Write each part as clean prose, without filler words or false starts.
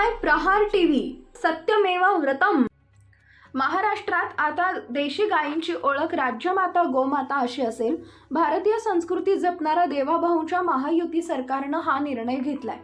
पाहताय प्रहार टीव्ही, सत्यमेव व्रतम। महाराष्ट्रात आता देशी गायींची ओळख राज्यमाता गोमाता अशी असेल। भारतीय संस्कृती जपणारा देवाभाऊंच्या महायुती सरकारनं हा निर्णय घेतलाय।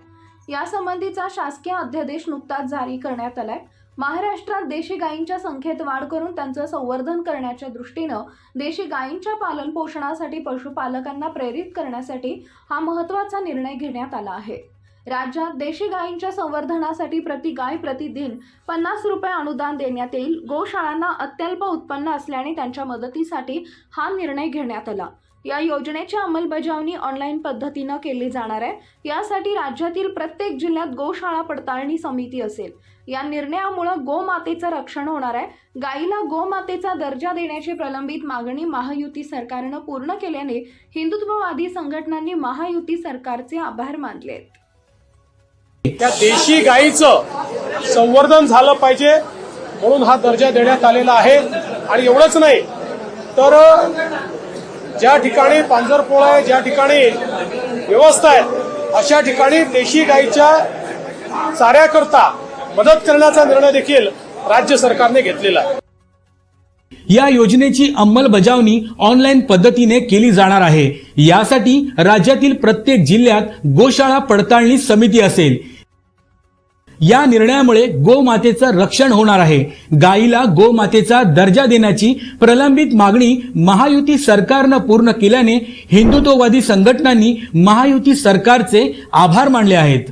यासंबंधीचा शासकीय अध्यादेश नुकताच जारी करण्यात आलाय। महाराष्ट्रात देशी गायींच्या संख्येत वाढ करून त्यांचं संवर्धन करण्याच्या दृष्टीनं देशी गायींच्या पालन पोषणासाठी पशुपालकांना प्रेरित करण्यासाठी हा महत्त्वाचा निर्णय घेण्यात आला आहे। राज्यात देशी गायींच्या संवर्धनासाठी प्रति गाय प्रतिदिन 50 रुपये अनुदान देण्यात येईल। गोशाळांना अत्यल्प उत्पन्न असल्याने त्यांच्या मदतीसाठी हा निर्णय घेण्यात आला। या योजनेची अंमलबजावणी ऑनलाईन पद्धतीने केली जाणार आहे। यासाठी राज्यातील प्रत्येक जिल्ह्यात गोशाळा पडताळणी समिती असेल। या निर्णयामुळे गोमातेचं रक्षण होणार आहे। गायीला गोमातेचा दर्जा देण्याची प्रलंबित मागणी महायुती सरकारनं पूर्ण केल्याने हिंदुत्ववादी संघटनांनी महायुती सरकारचे आभार मानले आहेत। त्या देशी गायीचं संवर्धन झालं पाहिजे म्हणून हा दर्जा देण्यात आलेला आहे। आणि एवढंच नाही तर ज्या ठिकाणी पांजरपोळ आहे, ज्या ठिकाणी व्यवस्था आहे, अशा ठिकाणी देशी गायीच्या चाऱ्याकरता मदत करण्याचा निर्णय देखील राज्य सरकारने घेतलेला आहे। या योजनेची अंमलबजावणी ऑनलाईन पद्धतीने केली जाणार आहे। यासाठी राज्यातील प्रत्येक जिल्ह्यात गोशाळा पडताळणी समिती असेल। या निर्णयामुळे गोमातेचं रक्षण होणार आहे। गायीला गोमातेचा दर्जा देण्याची प्रलंबित मागणी महायुती सरकारनं पूर्ण केल्याने हिंदुत्ववादी संघटनांनी महायुती सरकारचे आभार मानले आहेत।